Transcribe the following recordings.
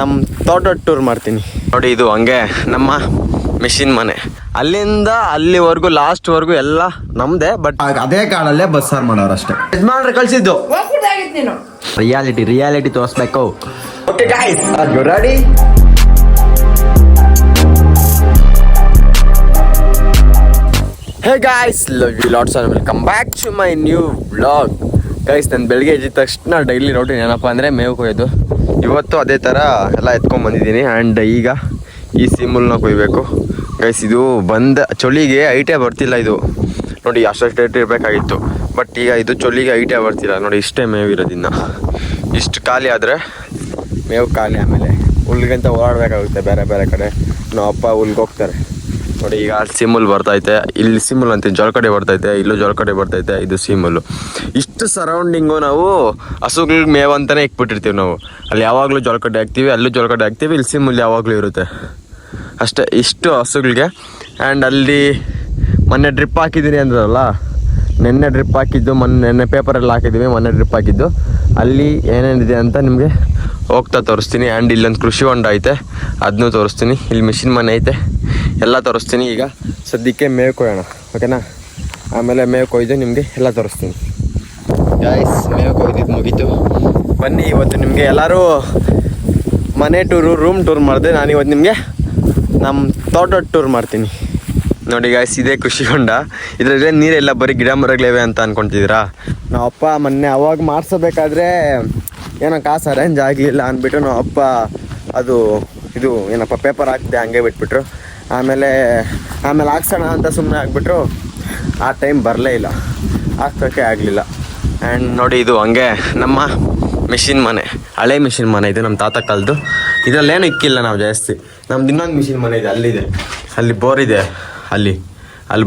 ನಮ್ಮ ತೋಟದ ಟೂರ್ ಮಾಡ್ತೀನಿ ನೋಡಿ. ಇದು ಹಂಗೆ ನಮ್ಮ ಮಿಷಿನ್ ಮನೆ, ಅಲ್ಲಿಂದ ಅಲ್ಲಿವರೆಗೂ ಲಾಸ್ಟ್ವರೆಗೂ ಎಲ್ಲ ನಮ್ದೇ. ಬಟ್ ಅದೇ ಕಾಡಲ್ಲೇ ಬಸ್ಸಾರ್ ಮಾಡೋರು ಅಷ್ಟೇ. ಯಜಮಾನ್ರು ಕಳ್ಸಿದ್ದು ರಿಯಾಲಿಟಿ ತೋರಿಸ್ಬೇಕು. Okay guys, are you ready? Hey guys, love you lots and welcome back to my new vlog. Guys, ನಾನು ಬೆಳಗ್ಗೆ ಎದ್ದ ತಕ್ಷಣ ಡೈಲಿ ರೂಟೀನ್ ಏನಪ್ಪ ಅಂದರೆ ಮೇವು ಕೊಯ್ಯೋದು. ಇವತ್ತು ಅದೇ ಥರ ಎಲ್ಲ ಎತ್ಕೊಂಡ್ಬಂದಿದ್ದೀನಿ. ಆ್ಯಂಡ್ ಈಗ ಈ ಸಿಮುಲ್ನ ಕೊಯ್ಬೇಕು ಗೈಸ್. ಇದು ಬಂದ ಚಳಿಗೆ ಐಟೇ ಬರ್ತಿಲ್ಲ. ಇದು ನೋಡಿ ಅಷ್ಟು ಐಟ್ ಇರಬೇಕಾಗಿತ್ತು, ಬಟ್ ಈಗ ಇದು ಚಳಿಗೆ ಐಟೇ ಬರ್ತಿಲ್ಲ. ನೋಡಿ ಇಷ್ಟೇ ಮೇವು ಇರೋದಿನ್ನ. ಇಷ್ಟು ಖಾಲಿ ಆದರೆ ಮೇವು ಖಾಲಿ. ಆಮೇಲೆ ಹುಲ್ಗಂತ ಓಡಾಡಬೇಕಾಗುತ್ತೆ ಬೇರೆ ಬೇರೆ ಕಡೆ. ನಾವು ಅಪ್ಪ ಹುಲ್ಗೆ ಹೋಗ್ತಾರೆ ನೋಡಿ. ಈಗ ಸಿಮುಲ್ ಬರ್ತೈತೆ, ಇಲ್ಲಿ ಸಿಮುಲ್ ಅಂತ ಜೋಳಕಡೆ ಬರ್ತೈತೆ, ಇಲ್ಲೂ ಜೋಳಕಡೆ ಬರ್ತೈತೆ. ಇದು ಸಿಮುಲ್ಲು. ಇಷ್ಟು ಸರೌಂಡಿಂಗು ನಾವು ಹಸುಗಳಿಗೆ ಮೇವು ಅಂತಲೇ ಇಕ್ಬಿಟ್ಟಿರ್ತೀವಿ ನಾವು. ಅಲ್ಲಿ ಯಾವಾಗಲೂ ಜೋಳಕಡೆ ಹಾಕ್ತೀವಿ, ಅಲ್ಲೂ ಜೋಳಕಡೆ ಹಾಕ್ತೀವಿ, ಇಲ್ಲಿ ಸಿಮುಲ್ ಯಾವಾಗಲೂ ಇರುತ್ತೆ ಅಷ್ಟೇ. ಇಷ್ಟು ಹಸುಗಳಿಗೆ. ಆ್ಯಂಡ್ ಅಲ್ಲಿ ಮೊನ್ನೆ ಡ್ರಿಪ್ ಹಾಕಿದ್ದೀನಿ ಅಂದ್ರಲ್ಲ, ನೆನ್ನೆ ಡ್ರಿಪ್ ಹಾಕಿದ್ದು, ನೆನ್ನೆ ಪೇಪರಲ್ಲಿ ಹಾಕಿದ್ದೀವಿ, ಮೊನ್ನೆ ಡ್ರಿಪ್ ಹಾಕಿದ್ದು. ಅಲ್ಲಿ ಏನೇನಿದೆ ಅಂತ ನಿಮಗೆ ಹೋಗ್ತಾ ತೋರಿಸ್ತೀನಿ. ಆ್ಯಂಡ್ ಇಲ್ಲೊಂದು ಕೃಷಿ ಹೊಂಡ ಐತೆ, ಅದನ್ನೂ ತೋರಿಸ್ತೀನಿ. ಇಲ್ಲಿ ಮಿಷಿನ್ ಮನೆ ಐತೆ, ಎಲ್ಲ ತೋರಿಸ್ತೀನಿ. ಈಗ ಸದ್ಯಕ್ಕೆ ಮೇವು ಕೊಯ್ಯೋಣ, ಓಕೆನಾ? ಆಮೇಲೆ ಮೇವು ಕೊಯ್ದು ನಿಮಗೆ ಎಲ್ಲ ತೋರಿಸ್ತೀನಿ. ಗಾಯ್ಸ್, ಮೇವು ಕೊಯ್ದಿದ್ದು ಮುಗೀತು. ಬನ್ನಿ, ಇವತ್ತು ನಿಮಗೆ ಎಲ್ಲರೂ ಮನೆ ಟೂರು, ರೂಮ್ ಟೂರ್ ಮಾಡಿದೆ. ನಾನು ಇವತ್ತು ನಿಮಗೆ ನಮ್ಮ ತೋಟದ ಟೂರ್ ಮಾಡ್ತೀನಿ. ನೋಡಿ ಗಾಯ್ಸ್, ಇದೇ ಕೃಷಿ ಹೊಂಡ. ಇದರಲ್ಲಿ ನೀರೆಲ್ಲ ಬರೀ ಗಿಡ ಮರಗಳಿವೆ ಅಂತ ಅಂದ್ಕೊತಿದ್ದೀರಾ? ನಾವು ಅಪ್ಪ ಮೊನ್ನೆ ಅವಾಗ ಮಾಡಿಸಬೇಕಾದ್ರೆ ಏನೋ ಕಾಸು ಅರೇಂಜ್ ಆಗಲಿಲ್ಲ ಅಂದ್ಬಿಟ್ಟು ನಾವು ಅಪ್ಪ ಅದು ಇದು ಏನಪ್ಪ ಪೇಪರ್ ಹಾಕಿದೆ, ಹಂಗೆ ಬಿಟ್ಬಿಟ್ರು. ಆಮೇಲೆ ಹಾಕ್ಸೋಣ ಅಂತ ಸುಮ್ಮನೆ ಆಗಿಬಿಟ್ರು. ಆ ಟೈಮ್ ಬರಲೇ ಇಲ್ಲ, ಹಾಕ್ಸೋಕ್ಕೆ ಆಗಲಿಲ್ಲ. ಆ್ಯಂಡ್ ನೋಡಿ, ಇದು ಹಂಗೆ ನಮ್ಮ ಮಿಷಿನ್ ಮನೆ, ಹಳೆ ಮಿಷಿನ್ ಮನೆ. ಇದು ನಮ್ಮ ತಾತ ಕಾಲದ್ದು. ಇದರಲ್ಲೇನು ಇಕ್ಕಿಲ್ಲ ನಾವು ಜಾಸ್ತಿ. ನಮ್ದು ಇನ್ನೊಂದು ಮಿಷಿನ್ ಮನೆ ಇದೆ, ಅಲ್ಲಿದೆ, ಅಲ್ಲಿ ಬೋರ್ ಇದೆ, ಅಲ್ಲಿ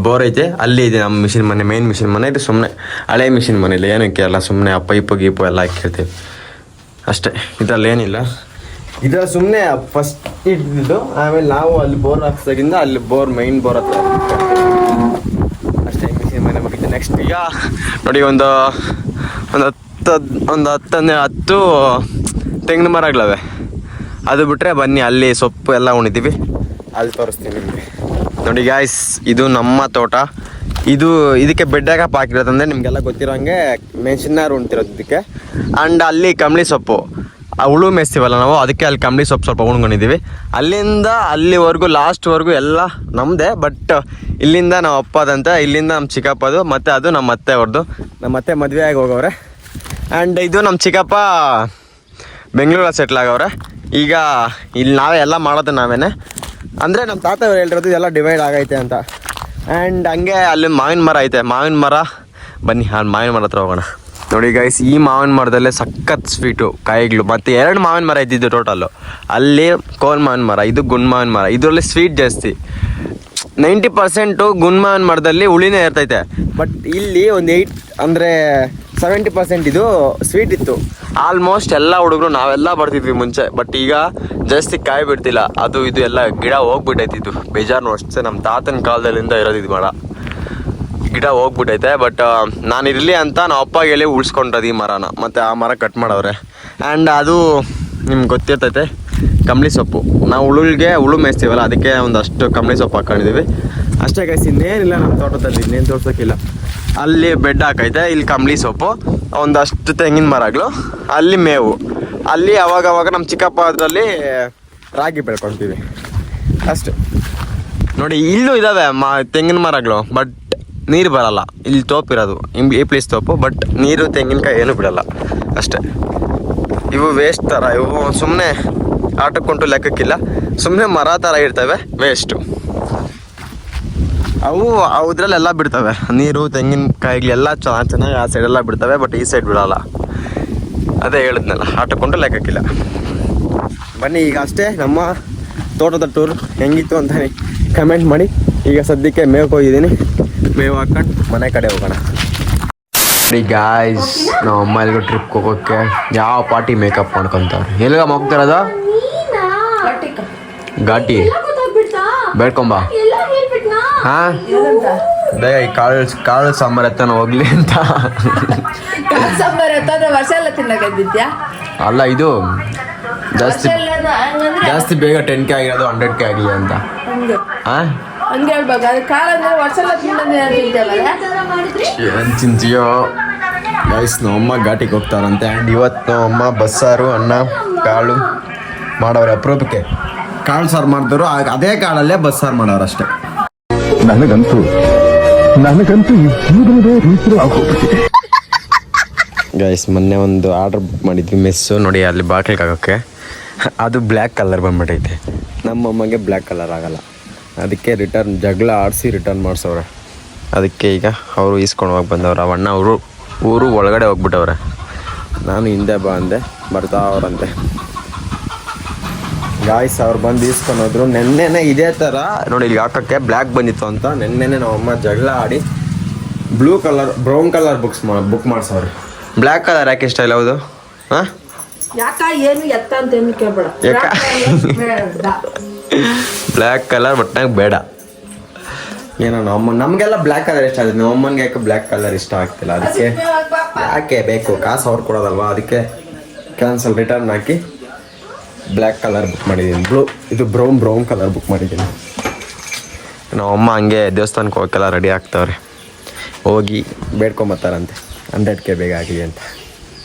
ಬೋರ್ ಐತೆ, ಅಲ್ಲಿ ಇದೆ ನಮ್ಮ ಮಿಷಿನ್ ಮನೆ, ಮೇನ್ ಮಿಷಿನ್ ಮನೆ. ಇದು ಸುಮ್ಮನೆ ಹಳೆ ಮಿಷಿನ್ ಮನೆ, ಇಲ್ಲ ಏನು ಇಕ್ಕಿರಲ್ಲ, ಸುಮ್ಮನೆ ಆ ಪೈಪು ಗೀಪು ಎಲ್ಲ ಹಾಕಿರ್ತೀವಿ ಅಷ್ಟೇ. ಇದರಲ್ಲಿ ಏನಿಲ್ಲ. ಇದರ ಸುಮ್ಮನೆ ಫಸ್ಟ್ ಇಟ್ಟಿದ್ದು. ಆಮೇಲೆ ನಾವು ಅಲ್ಲಿ ಬೋರ್ ಹಾಕ್ಸಾಗಿಂದ ಅಲ್ಲಿ ಬೋರ್, ಮೈನ್ ಬೋರ್ ಹತ್ರ ಅಷ್ಟೇ. ಮಿಷಿನ್ ಮನೆ ಮುಗಿತು. ನೆಕ್ಸ್ಟ್ ಈಗ ನೋಡಿ, ಒಂದು 10 ತೆಂಗಿನ ಮರಗಳವೆ. ಅದು ಬಿಟ್ಟರೆ ಬನ್ನಿ, ಅಲ್ಲಿ ಸೊಪ್ಪು ಎಲ್ಲ ಉಣಿತೀವಿ, ಅಲ್ಲಿ ತೋರಿಸ್ತೀನಿ ನಿಮಗೆ. ನೋಡಿ ಗಾಯ್ಸ್, ಇದು ನಮ್ಮ ತೋಟ. ಇದಕ್ಕೆ ಬೆಡ್ಡಾಗಪ್ಪ ಹಾಕಿರೋದಂದರೆ ನಿಮಗೆಲ್ಲ ಗೊತ್ತಿರೋಂಗೆ ಮೆಣಸಿನಾರು ಉಣ್ತಿರೋದು ಇದಕ್ಕೆ. ಆ್ಯಂಡ್ ಅಲ್ಲಿ ಕಂಬಳಿ ಸೊಪ್ಪು, ಹುಳು ಮೇಯಿಸ್ತೀವಲ್ಲ ನಾವು, ಅದಕ್ಕೆ ಅಲ್ಲಿ ಕಂಬಳಿ ಸೊಪ್ಪು ಸ್ವಲ್ಪ ಉಣ್ಕೊಂಡಿದ್ದೀವಿ. ಅಲ್ಲಿಂದ ಅಲ್ಲಿವರೆಗೂ ಲಾಸ್ಟ್ವರೆಗೂ ಎಲ್ಲ ನಮ್ಮದೇ. ಬಟ್ ಇಲ್ಲಿಂದ ನಾವು ಅಪ್ಪದಂತ, ಇಲ್ಲಿಂದ ನಮ್ಮ ಚಿಕ್ಕಪ್ಪದು, ಮತ್ತು ಅದು ನಮ್ಮ ಅತ್ತೆ ಅವ್ರದ್ದು. ನಮ್ಮ ಅತ್ತೆ ಮದುವೆ ಆಗಿ ಹೋಗವ್ರೆ. ಆ್ಯಂಡ್ ಇದು ನಮ್ಮ ಚಿಕ್ಕಪ್ಪ ಬೆಂಗಳೂರಲ್ಲಿ ಸೆಟ್ಲ್ ಆಗವ್ರೆ. ಈಗ ಇಲ್ಲಿ ನಾವೇ ಎಲ್ಲ ಮಾಡೋದು ನಾವೇನೆ. ಅಂದರೆ ನಮ್ಮ ತಾತ ಅವ್ರು ಹೇಳಿರೋದು ಎಲ್ಲ ಡಿವೈಡ್ ಆಗೈತೆ ಅಂತ. ಆ್ಯಂಡ್ ಹಂಗೆ ಅಲ್ಲಿ ಮಾವಿನ ಮರ ಐತೆ, ಮಾವಿನ ಮರ. ಬನ್ನಿ, ಆ ಮಾವಿನ ಮರ ಹತ್ರ ಹೋಗೋಣ. ನೋಡಿ ಗೈಸ್, ಈ ಮಾವಿನ ಮರದಲ್ಲೇ ಸಖತ್ ಸ್ವೀಟು ಕಾಯಿಗಳು. ಮತ್ತು 2 ಮಾವಿನ ಮರ ಇದ್ದಿದ್ದು ಟೋಟಲ್ಲು. ಅಲ್ಲಿ ಕೋಲ್ ಮಾವಿನ ಮರ, ಇದು ಗುಂಡ್ ಮಾವಿನ ಮರ. ಇದರಲ್ಲಿ ಸ್ವೀಟ್ ಜಾಸ್ತಿ. 90% ಗುಂಡ್ ಮಾವಿನ ಮರದಲ್ಲಿ ಹುಳಿನೇ ಇರ್ತೈತೆ. ಬಟ್ ಇಲ್ಲಿ ಒಂದು 70% ಇದು ಸ್ವೀಟ್ ಇತ್ತು. ಆಲ್ಮೋಸ್ಟ್ ಎಲ್ಲ ಹುಡುಗರು ನಾವೆಲ್ಲ ಬರ್ತಿದ್ವಿ ಮುಂಚೆ. ಬಟ್ ಈಗ ಜಾಸ್ತಿ ಕಾಯಿ ಬಿಡ್ತಿಲ್ಲ, ಅದು ಇದು ಎಲ್ಲ ಗಿಡ ಹೋಗ್ಬಿಟ್ಟೈತಿದ್ದು. ಬೇಜಾರು ಅಷ್ಟೇ. ನಮ್ಮ ತಾತನ ಕಾಲದಲ್ಲಿಂದ ಇರೋದಿದ್ದು ಮರ, ಗಿಡ ಹೋಗ್ಬಿಟ್ಟೈತೆ. ಬಟ್ ನಾನು ಇರಲಿ ಅಂತ ನಾವು ಅಪ್ಪಾಗ ಹೇಳಿ ಉಳಿಸ್ಕೊಂಡ್ರದು ಈ ಮರನ. ಮತ್ತು ಆ ಮರ ಕಟ್ ಮಾಡವ್ರೆ. ಆ್ಯಂಡ್ ಅದು ನಿಮ್ಗೆ ಗೊತ್ತಿರ್ತೈತೆ, ಕಂಬಳಿ ಸೊಪ್ಪು. ನಾವು ಹುಳು ಮೇಯಿಸ್ತೀವಲ್ಲ, ಅದಕ್ಕೆ ಒಂದಷ್ಟು ಕಂಬಳಿ ಸೊಪ್ಪು ಹಾಕೊಂಡಿದ್ದೀವಿ ಅಷ್ಟೇ ಗೈಸ್. ಇನ್ನೇನಿಲ್ಲ ನಮ್ಮ ತೋಟದಲ್ಲಿ, ಇನ್ನೇನು ತೋರ್ಸೋಕ್ಕಿಲ್ಲ. ಅಲ್ಲಿ ಬೆಡ್ ಹಾಕೈತೆ, ಇಲ್ಲಿ ಕಂಬಳಿ ಸೊಪ್ಪು, ಒಂದಷ್ಟು ತೆಂಗಿನ ಮರಗಳು, ಅಲ್ಲಿ ಮೇವು. ಅಲ್ಲಿ ಅವಾಗವಾಗ ನಮ್ಮ ಚಿಕ್ಕಪ್ಪ ಅದರಲ್ಲಿ ರಾಗಿ ಬೆಳ್ಕೊತೀವಿ ಅಷ್ಟು. ನೋಡಿ, ಇಲ್ಲೂ ಇದ್ದಾವೆ ತೆಂಗಿನ ಮರಗಳು, ಬಟ್ ನೀರು ಬರಲ್ಲ. ಇಲ್ಲಿ ತೋಪಿರೋದು ಈ ಪ್ಲೇಸ್ ತೋಪು, ಬಟ್ ನೀರು ತೆಂಗಿನಕಾಯಿ ಏನೂ ಬಿಡಲ್ಲ ಅಷ್ಟೇ. ಇವು ವೇಸ್ಟ್ ಥರ, ಇವು ಸುಮ್ಮನೆ ಆಟಕ್ಕೊಂಟು ಲೆಕ್ಕಕ್ಕಿಲ್ಲ, ಸುಮ್ಮನೆ ಮರ ಥರ ಇರ್ತವೆ, ವೇಸ್ಟು. ಅವು ಅದ್ರಲ್ಲೆಲ್ಲ ಬಿಡ್ತವೆ ನೀರು, ತೆಂಗಿನಕಾಯಿಗಳೆಲ್ಲ ಚೆನ್ನಾಗಿ ಆ ಸೈಡೆಲ್ಲ ಬಿಡ್ತವೆ. ಬಟ್ ಈ ಸೈಡ್ ಬಿಡಲ್ಲ. ಅದೇ ಹೇಳಿದ್ನಲ್ಲ, ಆಟಕ್ಕೊಂಟು ಲೆಕ್ಕಕ್ಕಿಲ್ಲ. ಬನ್ನಿ, ಈಗ ಅಷ್ಟೇ ನಮ್ಮ ತೋಟದ ಟೂರ್ ಹೆಂಗಿತ್ತು ಅಂತ ಕಮೆಂಟ್ ಮಾಡಿ. ಈಗ ಸದ್ಯಕ್ಕೆ ಮೇವು ಕೊಯ್ದಿದ್ದೀನಿ, ಮೇವು ಹಾಕೊಂಡು ಮನೆ ಕಡೆ ಹೋಗೋಣ. ಗಾಯ್ಸ್, ನಾವು ಅಮ್ಮ ಎಲ್ಗೂ ಟ್ರಿಪ್ಗೆ ಹೋಗೋಕ್ಕೆ ಯಾವ ಪಾರ್ಟಿ ಮೇಕಪ್ ಮಾಡ್ಕೊತಾರೆ. ಎಲ್ಗ ಹೋಗ್ತಾರದ ಘಾಟಿ ಬೇಡ್ಕೊಂಬ. ಹಾಂ, ಬೇಗ ಈ ಕಾಳು ಸಾಂಬಾರು ಎತ್ತಾನ ಹೋಗ್ಲಿ ಅಂತ. ವರ್ಷ ಎಲ್ಲ ತಿನ್ನಕಂದಿದ್ಯಾ? ಅಲ್ಲ, ಇದು ಜಾಸ್ತಿ ಜಾಸ್ತಿ ಬೇಗ 10K ಆಗಿರೋದು 100K ಆಗಲಿ ಅಂತ ಹಂಗೆ ಹೇಳ್ಬೇಕು. ಅದು ಕಾಲಂದ್ರೆ ವರ್ಷ ಏನು ಚಿಂತೆಯೋ ಗೈಸ್. ನಮ್ಮಮ್ಮ ಘಾಟಿಗೆ ಹೋಗ್ತಾರಂತೆ. ಆ್ಯಂಡ್ ಇವತ್ತು ನಮ್ಮಮ್ಮ ಬಸ್ಸಾರು ಅನ್ನ ಕಾಳು ಮಾಡೋರು. ಅಪರೂಪಕ್ಕೆ ಕಾಳು ಸಾರು ಮಾಡಿದ್ರು, ಅದೇ ಕಾಳಲ್ಲೇ ಬಸ್ಸಾರು ಮಾಡೋರು ಅಷ್ಟೇ. ನನಗಂತೂ ಗೈಸ್ ಮೊನ್ನೆ ಒಂದು ಆರ್ಡ್ರ್ ಬುಕ್ ಮಾಡಿದ್ವಿ ಮೆಸ್ಸು ನೋಡಿ, ಅಲ್ಲಿ ಬಾಟ್ಲಿಗೆ ಹಾಕೋಕ್ಕೆ. ಅದು ಬ್ಲ್ಯಾಕ್ ಕಲರ್ ಬಂದ್ಬಿಟ್ಟೈತೆ. ನಮ್ಮಮ್ಮಗೆ ಬ್ಲ್ಯಾಕ್ ಕಲರ್ ಆಗಲ್ಲ, ಅದಕ್ಕೆ ರಿಟರ್ನ್ ಜಗಳ ಆಡಿಸಿ ರಿಟರ್ನ್ ಮಾಡಿಸವ್ರೆ. ಅದಕ್ಕೆ ಈಗ ಅವರು ಈಸ್ಕೊಂಡು ಹೋಗಿ ಬಂದವ್ರೆ. ಅವಣ್ಣ ಅವರು ಊರು ಒಳಗಡೆ ಹೋಗ್ಬಿಟ್ಟವ್ರೆ. ನಾನು ಹಿಂದೆ ಬಾ ಅಂದೆ, ಬರ್ತಾವ್ರಂತೆ. ಗಾಯ್ಸ್ ಅವ್ರು ಬಂದು ಈಸ್ಕೊಂಡೋದ್ರು. ನೆನ್ನೆನೇ ಇದೇ ಥರ ನೋಡಿ ಇಲ್ಲಿ ಹಾಕೋಕ್ಕೆ ಬ್ಲ್ಯಾಕ್ ಬಂದಿತ್ತು ಅಂತ ನೆನ್ನೆನೇ ನಾವಮ್ಮ ಜಗಳ ಆಡಿ ಬ್ರೌನ್ ಕಲರ್ ಬುಕ್ ಮಾಡಿಸವ್ರೆ. ಬ್ಲ್ಯಾಕ್ ಕಲರ್ ಯಾಕೆ ಇಷ್ಟ ಇಲ್ಲ? ಹೌದು ಹಾಂ ಯಾಕ ಏನು ಎತ್ತ ಅಂತ ಏನು ಕೇಳ್ಬೇಡ. ಬ್ಲ್ಯಾಕ್ ಕಲರ್ ಬಟ್ನಾಗ ಬೇಡ. ಏನೋ ನಮಗೆಲ್ಲ ಬ್ಲ್ಯಾಕ್ ಕಲರ್ ಇಷ್ಟ ಆಗುತ್ತೆ. ನಮ್ಮಮ್ಮನಿಗೆ ಯಾಕೆ ಬ್ಲ್ಯಾಕ್ ಕಲರ್ ಇಷ್ಟ ಆಗ್ತಿಲ್ಲ. ಅದಕ್ಕೆ ಯಾಕೆ ಬೇಕು, ಕಾಸು ಅವ್ರು ಕೊಡೋದಲ್ವಾ, ಅದಕ್ಕೆ ಕ್ಯಾನ್ಸಲ್ ರಿಟರ್ನ್ ಹಾಕಿ ಬ್ಲ್ಯಾಕ್ ಕಲರ್ ಬುಕ್ ಮಾಡಿದ್ದೀನಿ. ಇದು ಬ್ರೌನ್ ಕಲರ್ ಬುಕ್ ಮಾಡಿದ್ದೀನಿ. ನಮ್ಮಮ್ಮ ಹಂಗೆ ದೇವಸ್ಥಾನಕ್ಕೆ ಹೋಗೋಕ್ಕೆಲ್ಲ ರೆಡಿ ಆಗ್ತಾವ್ರೆ. ಹೋಗಿ ಬೇಡ್ಕೊಂಬತ್ತಾರಂತೆ 100K ಬೇಗ ಆಗಲಿ ಅಂತ.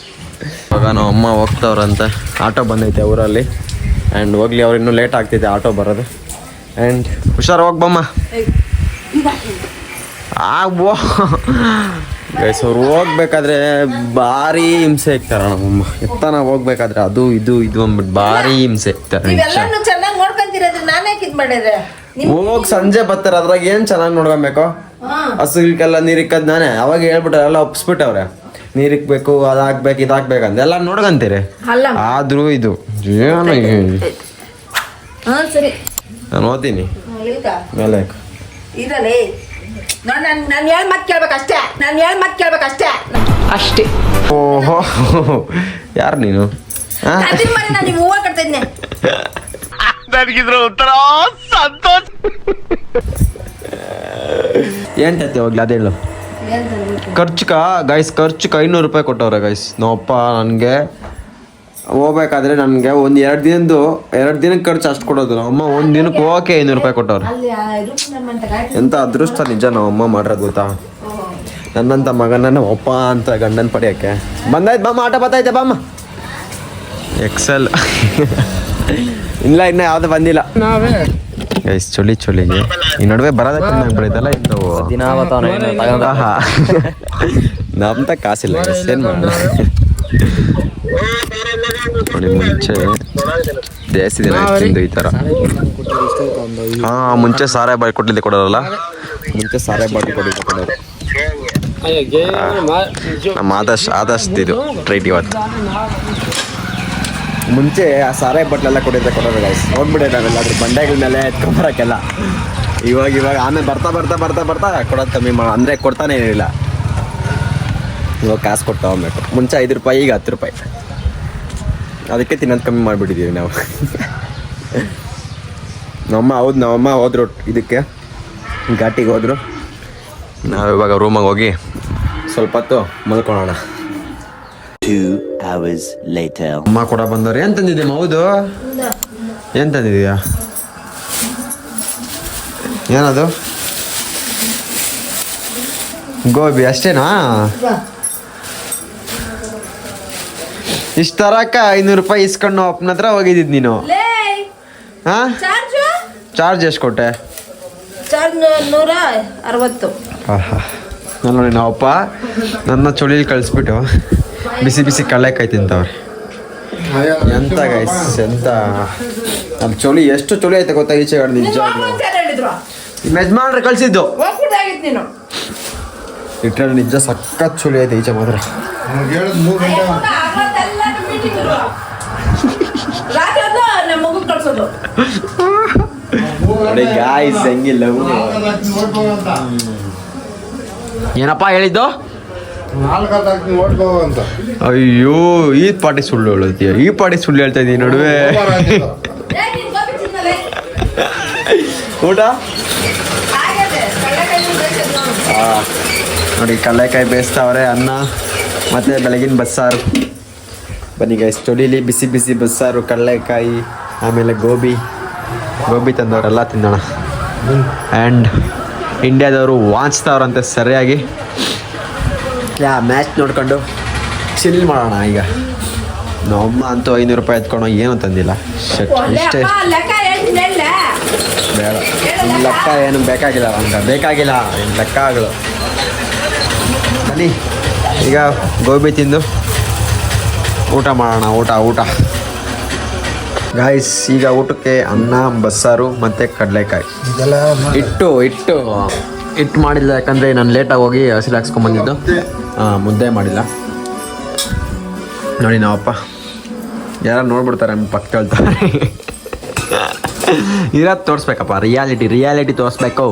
ಇವಾಗ ನಮ್ಮಮ್ಮ ಹೋಗ್ತಾವ್ರಂತೆ. ಆಟೋ ಬಂದೈತೆ ಊರಲ್ಲಿ. ಆ್ಯಂಡ್ ಹೋಗ್ಲಿ, ಅವ್ರು ಇನ್ನೂ ಲೇಟ್ ಆಗ್ತಿದೆ ಆಟೋ ಬರೋದು. ಆ್ಯಂಡ್ ಹುಷಾರು ಹೋಗಿ ಬಮ್ಮ. ಗೈಸ್ ಅವ್ರು ಹೋಗ್ಬೇಕಾದ್ರೆ ಭಾರಿ ಹಿಂಸೆ ಇಕ್ತಾರ ನಮ್ಮಮ್ಮ. ಎತ್ತನ ಹೋಗ್ಬೇಕಾದ್ರೆ ಅದು ಇದು ಅಂದ್ಬಿಟ್ಟು ಭಾರಿ ಹಿಂಸೆ ಇಕ್ತಾರೆ. ಚೆನ್ನಾಗಿ ನೋಡ್ಕೊಂತಿರೋದು ನಾನೇ ಕಿದ್ ಮಾಡಿದ್ರೆ ಹೋಗಿ ಸಂಜೆ ಬರ್ತಾರೆ. ಅದ್ರಾಗ ಏನು ಚೆನ್ನಾಗಿ ನೋಡ್ಕೊಬೇಕು? ಹಸುಗಳ್ಗೆಲ್ಲ ನೀರಿಕ್ಕದ್ ನಾನೇ ಅವಾಗ ಹೇಳ್ಬಿಟ್ರೆ ಎಲ್ಲ ಒಪ್ಸ್ಬಿಟ್ಟವ್ರೆ. ನೀರಿಕ್ಬೇಕು, ಅದಾಕ್ಬೇಕು, ಇದಾಕ್ಬೇಕಂತ ಎಲ್ಲ ನೋಡ್ಕಂತೀರಿ. ಆದ್ರೂ ಇದು ಏನು ಸರಿ ನಾನು ಓದ್ತೀನಿ ಮೇಲೆ ಇದಲ್ಲೇ ನಾನು ಹೇಳ್ ಮತ್ ಕೇಳ್ಬೇಕಷ್ಟೇ ಅಷ್ಟೇ. ಓಹೋ ಯಾರು ನೀನು? ನಾನು ಹೂವ ಕಟ್ತಿದ್ನೆ. ನನಗಿದ್ರ ಒಂಥರ ಸಂತೋಷ. ಏನ್ ತೈತೆ ಹೋಗ್ಲಿ ಅದೇ ಹೇಳು. ಖರ್ಚುಕ ಗೈಸ್, ಖರ್ಚುಕ 500 ರೂಪಾಯಿ ಕೊಟ್ಟವ್ರೆ ಗೈಸ್. ನಮ್ಮಪ್ಪ ನನಗೆ ಹೋಗ್ಬೇಕಾದ್ರೆ ನನಗೆ ಒಂದು 2 ದಿನಕ್ಕೆ ಖರ್ಚು ಅಷ್ಟು ಕೊಡೋದು. ನಮ್ಮಮ್ಮ ಒಂದು ದಿನಕ್ಕೆ ಹೋಗಕ್ಕೆ 500 ರೂಪಾಯಿ ಕೊಟ್ಟವ್ರೆ. ಎಂಥ ಅದೃಷ್ಟ ನಿಜ ನಮ್ಮಮ್ಮ ಮಾಡಿರೋದು ಗೊತ್ತಾ. ನನ್ನಂಥ ಮಗನ ನಮ್ಮಪ್ಪ ಅಂತ ಗಂಡನ ಪಡೆಯೋಕ್ಕೆ ಬಂದಾಯ್ತು. ಬಾಮ್ಮ ಆಟ ಬರ್ತೈತೆ ಬಾಮ್ಮ. ಎಕ್ಸೆಲ್ ಇಲ್ಲ, ಇನ್ನು ಯಾವುದು ಬಂದಿಲ್ಲ ಗೈಸ್. ಚೊಲಿಗೆ ಈ ನಡುವೆ ಬರೋದಕ್ಕೆ ಬೆಳಿತಲ್ಲ ಇಂಥವು ನಮ್ತ ಕಾಸಿಲ್ಲ ಗೈಸ್, ಏನು ಮಾಡೋಣ ನೋಡಿ. ಮುಂಚೆ ಜಾಸ್ತಿ ದಿನ ತಿಂದು ಈ ಥರ. ಹಾಂ, ಮುಂಚೆ ಸಾರೆ ಬಾಯಿ ಕೊಟ್ಟಿದ್ದೆ ಕೊಡೋರಲ್ಲ, ಮುಂಚೆ ಸಾರೆ ಬಾಟಿ ಕೊಟ್ಟಿದ್ದೆ ಕೊಡೋರು. ನಮ್ಮ ಆದಷ್ಟು ಇದು ಟ್ರೈಟ್ ಇವತ್ತು. ಮುಂಚೆ ಆ ಸಾರೆ ಬಟ್ಲೆಲ್ಲ ಕೊಟ್ಟಿದ್ದೆ ಕೊಡೋರು ಗೈಸ್. ನೋಡ್ಬಿಟ್ಟೆ ನಾವೆಲ್ಲ ಅದ್ರ ಬಂಡೆಗಳ ಮೇಲೆ ಎತ್ಕೊಂಬರಕ್ಕೆಲ್ಲ. ಇವಾಗ ಆಮೇಲೆ ಬರ್ತಾ ಕೊಡೋದು ಕಮ್ಮಿ ಅಂದರೆ ಕೊಡ್ತಾನೆ ಏನಿಲ್ಲ. ಇವಾಗ ಕಾಸು ಕೊಡ್ತಾ ಹೋಗ್ಬೇಕು. ಮುಂಚೆ 5 ರೂಪಾಯಿ, ಈಗ 10 ರೂಪಾಯಿ. ಅದಕ್ಕೆ ತಿನ್ನೋದು ಕಮ್ಮಿ ಮಾಡಿಬಿಟ್ಟಿದ್ದೀವಿ ನಾವು. ನಮ್ಮಮ್ಮ ಹೋದ್ರು ಇದಕ್ಕೆ ಘಾಟಿಗೆ ಹೋದ್ರು. ನಾವು ಇವಾಗ ರೂಮಿಗೆ ಹೋಗಿ ಸ್ವಲ್ಪ ಹೊತ್ತು ಮಲ್ಕೊಳ್ಳೋಣ. 2 hours later. ಅಮ್ಮ ಕೂಡ ಬಂದವ್ರು. ಏನು ತಂದಿದ್ದೀಮ್ಮ? ಹೌದು, ಏನು ತಂದಿದ್ದೀಯಾ? ಏನದು? ಗೋಬಿ ಅಷ್ಟೇನಾ? ಇಷ್ಟು ತರಕ 500 ರೂಪಾಯಿ ಇಸ್ಕೊಂಡು ಅಪ್ಪನ ಹತ್ರ ಹೋಗಿದ್ದಿದ್ದು ನೀನು. ಹಾಂ, ಚಾರ್ಜ್ ಎಷ್ಟು ಕೊಟ್ಟೆ? ಚಾರ್ಜ್ 160. ನಾನು ನೋಡಿ ನಾವಪ್ಪ ನನ್ನ ಚೊಳಿಲಿ ಕಳಿಸ್ಬಿಟ್ಟು ಬಿಸಿ ಕಳ್ಳೆಕಾಯಿ ತಿಂತವ್ರೆ. ಎಂತ ಗೈಸ್, ಎಂತ ಅದು ಚೊಳಿ, ಎಷ್ಟು ಚೊಳಿ ಐತೆ ಗೊತ್ತಾ ಈಚೆ ಕಡೆ. ನಿಜವಾಗ್ಲೂ ಯಜಮಾನ್ರೆ ಕಳಿಸಿದ್ದು ಇಟ್ರಲ್ಲಿ ನಿಜ ಸಖತ್ ಚೊಳಿ ಐತೆ ಈಚೆ ಮಾತ್ರ. ನೋಡಿ ಗಾಯ್ಸ್ ಹೆಂಗಿಲ್ಲ. ಏನಪ್ಪ ಹೇಳಿದ್ದು? ಅಯ್ಯೋ, ಈ ಪಾಟಿ ಸುಳ್ಳು ಹೇಳ್ತೀಯ, ಈ ಪಾಟಿ ಸುಳ್ಳು ಹೇಳ್ತಾ ಇದೀನಿ ನಡುವೆ. ಊಟ ನೋಡಿ, ಕಡಲೆಕಾಯಿ ಬೇಯಿಸ್ತಾವ್ರೆ, ಅನ್ನ ಮತ್ತೆ ಬೆಳಗಿನ ಬಸ್ಸಾರು. ಬನ್ನಿ ಗೈಸ್ ಚೊಲೀಲಿ ಬಿಸಿ ಬಿಸಿ ಬಸ್ಸಾರು ಕಡಲೆಕಾಯಿ ಆಮೇಲೆ ಗೋಬಿ ತಂದವರೆಲ್ಲ ತಿನ್ನೋಣ. ಆ್ಯಂಡ್ ಇಂಡಿಯಾದವರು ವಾಂಚ್ತಾವ್ರಂತೆ ಸರಿಯಾಗಿ. ಮ್ಯಾಚ್ ನೋಡ್ಕೊಂಡು ಚಿಲ್ ಮಾಡೋಣ ಈಗ. ನಮ್ಮಮ್ಮ ಅಂತೂ 500 ರೂಪಾಯಿ ಎತ್ಕೊಂಡು ಏನೂ ತಂದಿಲ್ಲ. ಶಟ್ ಇಷ್ಟೇ ಲೆಕ್ಕ ಹೇಳ್ತಿಲ್ಲ. ಬೇಡ ಲೆಕ್ಕ ಏನು ಬೇಕಾಗಿಲ್ಲ ಬೇಕಾಗಿಲ್ಲ ಏನು ಲೆಕ್ಕಗಳು. ಬನ್ನಿ ಈಗ ಗೋಬಿ ತಿಂದು ಊಟ ಮಾಡೋಣ. ಊಟ ಗಾಯ್ಸ್ ಈಗ ಊಟಕ್ಕೆ ಅನ್ನ ಬಸ್ಸಾರು ಮತ್ತು ಕಡಲೆಕಾಯಿ ಇಟ್ಟು ಮಾಡಿಲ್ಲ. ಯಾಕಂದರೆ ನಾನು ಲೇಟಾಗಿ ಹೋಗಿ ಹಸಿರು ಹಾಕ್ಸ್ಕೊಂಬಂದಿದ್ದು. ಮುದ್ದೆ ಮಾಡಿಲ್ಲ ನೋಡಿ. ನಾವಪ್ಪ ಯಾರು ನೋಡ್ಬಿಡ್ತಾರೆ ನಮ್ಮ ಪಕ್ಕ ಹೇಳ್ತಾರೆ. ಇರೋದು ತೋರಿಸ್ಬೇಕಪ್ಪ, ರಿಯಾಲಿಟಿ ತೋರಿಸ್ಬೇಕು.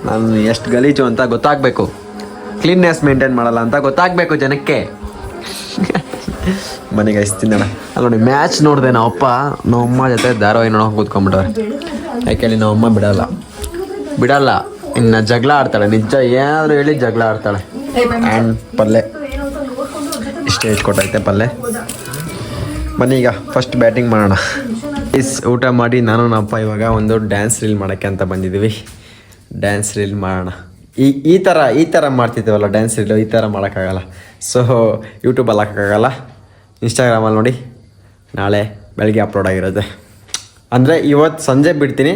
ನಾನು ಎಷ್ಟು ಗಲೀಜು ಅಂತ ಗೊತ್ತಾಗಬೇಕು, ಕ್ಲೀನ್ನೆಸ್ ಮೇಂಟೈನ್ ಮಾಡಲ್ಲ ಅಂತ ಗೊತ್ತಾಗಬೇಕು ಜನಕ್ಕೆ. ಮನೆಗೆ ತಿನ್ನೋಣ. ಅಲ್ಲಿ ನೋಡಿ ಮ್ಯಾಚ್ ನೋಡಿದೆ ನಮ್ಮಮ್ಮ ಜೊತೆ ಧಾರಾವಾಹಿ ನೋಡೋಕೆ ಕೂತ್ಕೊಂಡ್ಬಿಟ್ಟವ್ರೆ. ಯಾಕೆ ನಮ್ಮಮ್ಮ ಬಿಡಲ್ಲ ಇನ್ನು ಜಗಳ ಆಡ್ತಾಳೆ. ನಿಜ ಏನಾದರೂ ಹೇಳಿ ಜಗಳ ಆಡ್ತಾಳೆ. ಆ್ಯಂಡ್ ಪಲ್ಯ ಇಷ್ಟೇ ಇಟ್ಕೊಟ್ಟೈತೆ ಪಲ್ಯ. ಬನ್ನಿ ಈಗ ಫಸ್ಟ್ ಬ್ಯಾಟಿಂಗ್ ಮಾಡೋಣ. ಊಟ ಮಾಡಿ ನಾನು ನಮ್ಮಪ್ಪ ಇವಾಗ ಒಂದು ಡ್ಯಾನ್ಸ್ ರೀಲ್ ಮಾಡೋಕ್ಕೆ ಅಂತ ಬಂದಿದ್ದೀವಿ. ಡ್ಯಾನ್ಸ್ ರೀಲ್ ಮಾಡೋಣ. ಈ ಥರ ಮಾಡ್ತಿದ್ದೇವಲ್ಲ ಡ್ಯಾನ್ಸ್ ರೀಲು, ಈ ಥರ ಮಾಡೋಕ್ಕಾಗಲ್ಲ. ಸೊ ಯೂಟ್ಯೂಬಲ್ಲಿ ಹಾಕೋಕ್ಕಾಗಲ್ಲ. ಇನ್ಸ್ಟಾಗ್ರಾಮಲ್ಲಿ ನೋಡಿ ನಾಳೆ ಬೆಳಗ್ಗೆ ಅಪ್ಲೋಡ್ ಆಗಿರುತ್ತೆ. ಅಂದರೆ ಇವತ್ತು ಸಂಜೆ ಬಿಡ್ತೀನಿ,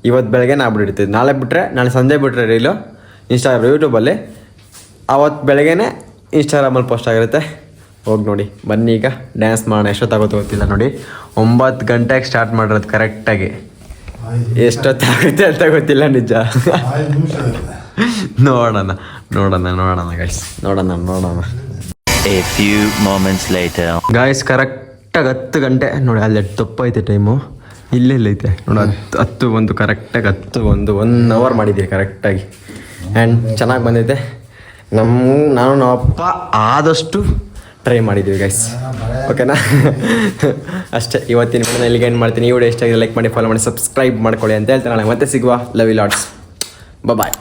ಇವತ್ತು ಬೆಳಗ್ಗೆ ನಾ ಬಿಟ್ಟಿರ್ತೀನಿ. ನಾಳೆ ಸಂಜೆ ಬಿಟ್ಟರೆ ರೀಲು ಯೂಟ್ಯೂಬಲ್ಲಿ, ಅವತ್ತು ಬೆಳಗ್ಗೆನೇ ಇನ್ಸ್ಟಾಗ್ರಾಮಲ್ಲಿ ಪೋಸ್ಟ್ ಆಗಿರುತ್ತೆ. ಹೋಗಿ ನೋಡಿ. ಬನ್ನಿ ಈಗ ಡ್ಯಾನ್ಸ್ ಮಾಡೋಣ. ಎಷ್ಟೊತ್ತಾಗುತ್ತೆ ಗೊತ್ತಿಲ್ಲ ನೋಡಿ. 9 ಗಂಟೆಗೆ ಸ್ಟಾರ್ಟ್ ಮಾಡಿರೋದು ಕರೆಕ್ಟಾಗಿ. ಎಷ್ಟೊತ್ತಾಗುತ್ತೆ ಅಂತ ಗೊತ್ತಿಲ್ಲ ನಿಜ. ನೋಡೋಣ ಗೈಸ್, ನೋಡೋಣ. A few moments later. Guys ಕರೆಕ್ಟಾಗಿ 10 ಗಂಟೆ ನೋಡಿ. ಅಲ್ಲಿ ತಪ್ಪೈತೆ ಟೈಮು. ಇಲ್ಲೆಲ್ಲೈತೆ ನೋಡಿ. 10 ಕರೆಕ್ಟಾಗಿ 1 ಅವರ್ ಮಾಡಿದ್ದೀವಿ ಕರೆಕ್ಟಾಗಿ. ಆ್ಯಂಡ್ ಚೆನ್ನಾಗಿ ಬಂದೈತೆ. ನಾನು ನಮ್ಮಪ್ಪ ಆದಷ್ಟು ಟ್ರೈ ಮಾಡಿದ್ದೀವಿ ಗೈಸ್. ಓಕೆನಾ? ಅಷ್ಟೇ. ಇವತ್ತಿನ ವಿಡಿಯೋನ ಇಲ್ಲಿಗೆ ಎಂಡ್ ಮಾಡ್ತೀನಿ. ಈ ವಿಡಿಯೋ ಇಷ್ಟ ಆಗಿದೆ ಲೈಕ್ ಮಾಡಿ, ಫಾಲೋ ಮಾಡಿ, ಸಬ್ಸ್ಕ್ರೈಬ್ ಮಾಡ್ಕೊಳ್ಳಿ ಅಂತ ಹೇಳ್ತೀನಿ. ನಾಳೆ ಮತ್ತೆ ಸಿಗುವ. Love you lots. ಬಾಯ್.